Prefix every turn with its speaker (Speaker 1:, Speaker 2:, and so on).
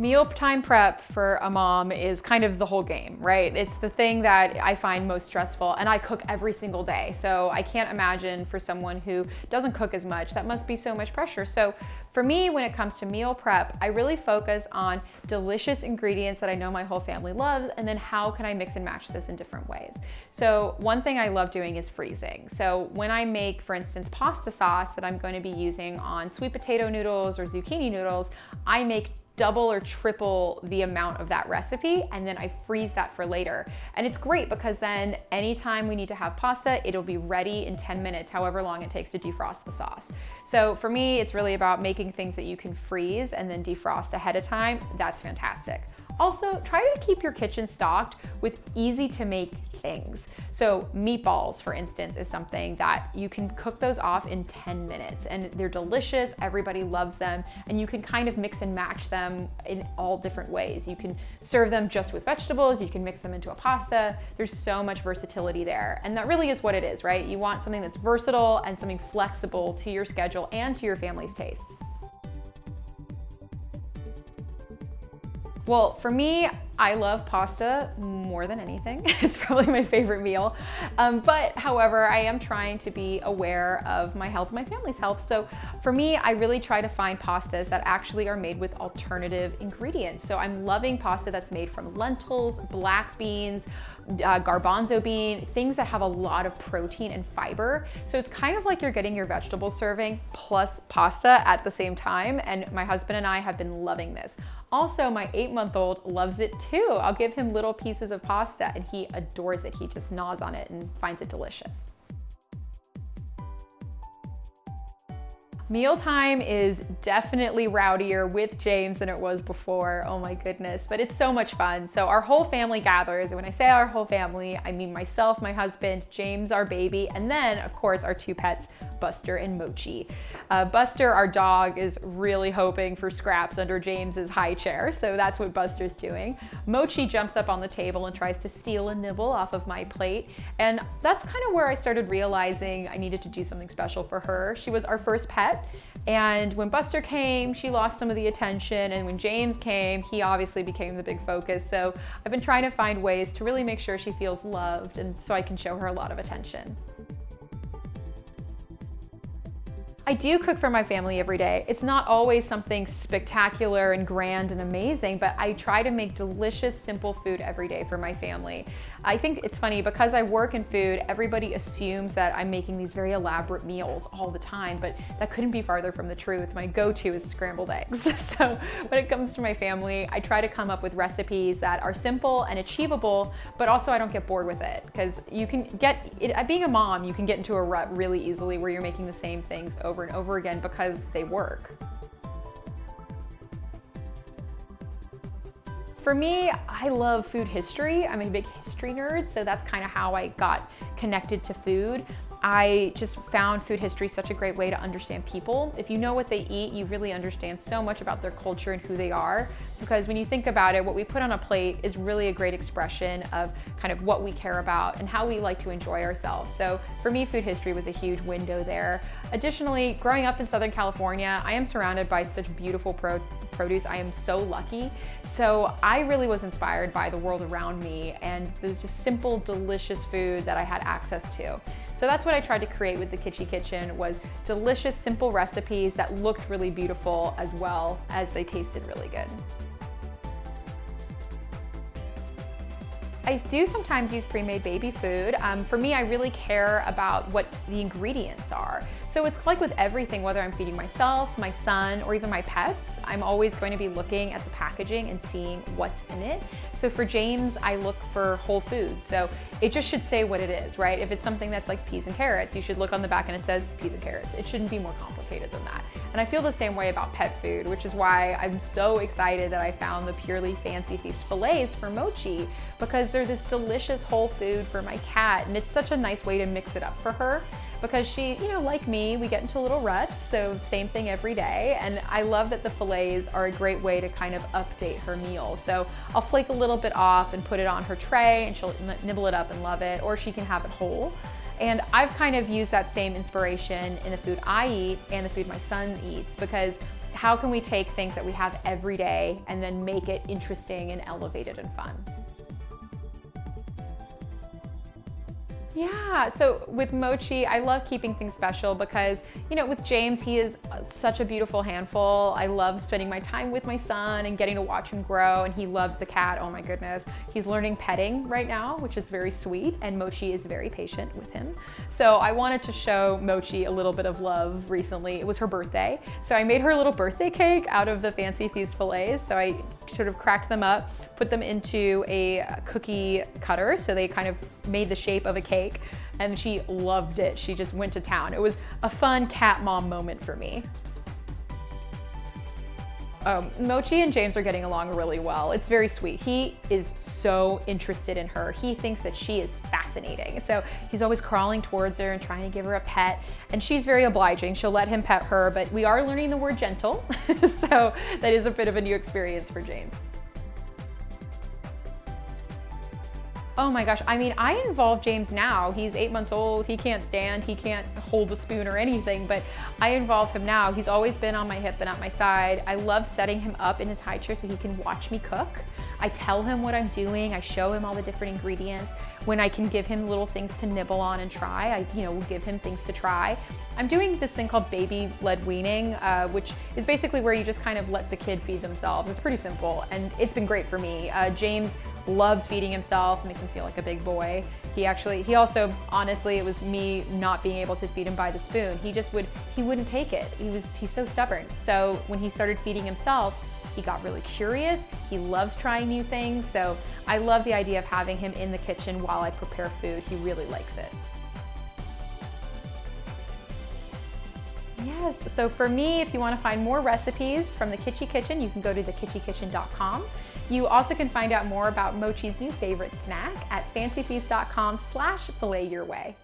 Speaker 1: Mealtime prep for a mom is kind of the whole game, right? It's the thing that I find most stressful, and I cook every single day. So I can't imagine for someone who doesn't cook as much, that must be so much pressure. So for me, when it comes to meal prep, I really focus on delicious ingredients that I know my whole family loves, and then how can I mix and match this in different ways. So one thing I love doing is freezing. So when I make, for instance, pasta sauce that I'm going to be using on sweet potato noodles or zucchini noodles, I make double or triple the amount of that recipe, and then I freeze that for later. And it's great because then anytime we need to have pasta, it'll be ready in 10 minutes, however long it takes to defrost the sauce. So for me, it's really about making things that you can freeze and then defrost ahead of time. That's fantastic. Also, try to keep your kitchen stocked with easy to make things. So meatballs, for instance, is something that you can cook those off in 10 minutes and they're delicious, everybody loves them, and you can kind of mix and match them in all different ways. You can serve them just with vegetables, you can mix them into a pasta. There's so much versatility there, and that really is what it is, right? You want something that's versatile and something flexible to your schedule and to your family's tastes. Well, for me, I love pasta more than anything. It's probably my favorite meal. But however, I am trying to be aware of my health, my family's health. So for me, I really try to find pastas that actually are made with alternative ingredients. So I'm loving pasta that's made from lentils, black beans, garbanzo bean, things that have a lot of protein and fiber. So it's kind of like you're getting your vegetable serving plus pasta at the same time. And my husband and I have been loving this. Also, my 8-month-old loves it too. I'll give him little pieces of pasta and he adores it. He just gnaws on it and finds it delicious. Mealtime is definitely rowdier with James than it was before. Oh my goodness, but it's so much fun. So our whole family gathers, and when I say our whole family, I mean myself, my husband, James, our baby, and then of course our 2 pets, Buster and Mochi. Buster, our dog, is really hoping for scraps under James's high chair, so that's what Buster's doing. Mochi jumps up on the table and tries to steal a nibble off of my plate, and that's kind of where I started realizing I needed to do something special for her. She was our first pet, and when Buster came, she lost some of the attention, and when James came, he obviously became the big focus. So I've been trying to find ways to really make sure she feels loved, and so I can show her a lot of attention. I do cook for my family every day. It's not always something spectacular and grand and amazing, but I try to make delicious, simple food every day for my family. I think it's funny because I work in food, everybody assumes that I'm making these very elaborate meals all the time, but that couldn't be farther from the truth. My go-to is scrambled eggs. So when it comes to my family, I try to come up with recipes that are simple and achievable, but also I don't get bored with it, because you can get, being a mom, you can get into a rut really easily where you're making the same things over and over again because they work. For me, I love food history. I'm a big history nerd, so that's kind of how I got connected to food. I just found food history such a great way to understand people. If you know what they eat, you really understand so much about their culture and who they are. Because when you think about it, what we put on a plate is really a great expression of kind of what we care about and how we like to enjoy ourselves. So for me, food history was a huge window there. Additionally, growing up in Southern California, I am surrounded by such beautiful produce. I am so lucky. So I really was inspired by the world around me and there's just simple, delicious food that I had access to. So that's what I tried to create with the Kitschy Kitchen, was delicious, simple recipes that looked really beautiful as well as they tasted really good. I do sometimes use pre-made baby food. For me, I really care about what the ingredients are. So it's like with everything, whether I'm feeding myself, my son, or even my pets, I'm always going to be looking at the packaging and seeing what's in it. So for James, I look for whole foods. So it just should say what it is, right? If it's something that's like peas and carrots, you should look on the back and it says peas and carrots. It shouldn't be more complicated than that. And I feel the same way about pet food, which is why I'm so excited that I found the Purely Fancy Feast fillets for Mochi, because they're this delicious whole food for my cat. And it's such a nice way to mix it up for her. Because she, like me, we get into little ruts, so same thing every day. And I love that the fillets are a great way to kind of update her meal. So I'll flake a little bit off and put it on her tray and she'll nibble it up and love it, or she can have it whole. And I've kind of used that same inspiration in the food I eat and the food my son eats, because how can we take things that we have every day and then make it interesting and elevated and fun? Yeah, so with Mochi, I love keeping things special because, you know, with James, he is such a beautiful handful. I love spending my time with my son and getting to watch him grow, and he loves the cat. Oh my goodness. He's learning petting right now, which is very sweet, and Mochi is very patient with him. So I wanted to show Mochi a little bit of love recently. It was her birthday, so I made her a little birthday cake out of the Fancy Feast fillets. So I sort of cracked them up, put them into a cookie cutter, so they kind of made the shape of a cake, and she loved it. She just went to town. It was a fun cat mom moment for me. Mochi and James are getting along really well. It's very sweet. He is so interested in her. He thinks that she is fascinating. So he's always crawling towards her and trying to give her a pet. And she's very obliging. She'll let him pet her, but we are learning the word gentle. So that is a bit of a new experience for James. Oh my gosh, I mean, I involve James now. He's 8 months old, he can't stand, he can't hold a spoon or anything, but I involve him now. He's always been on my hip and at my side. I love setting him up in his high chair so he can watch me cook. I tell him what I'm doing, I show him all the different ingredients. When I can give him little things to nibble on and try, I will give him things to try. I'm doing this thing called baby-led weaning, which is basically where you just kind of let the kid feed themselves. It's pretty simple, and it's been great for me. James loves feeding himself, makes him feel like a big boy. He also, honestly, it was me not being able to feed him by the spoon. He wouldn't take it. He's so stubborn. So when he started feeding himself, he got really curious. He loves trying new things. So I love the idea of having him in the kitchen while I prepare food. He really likes it. Yes, so for me, if you want to find more recipes from the Kitschy Kitchen, you can go to thekitschykitchen.com. You also can find out more about Mochi's new favorite snack at fancyfeast.com/filetyourway.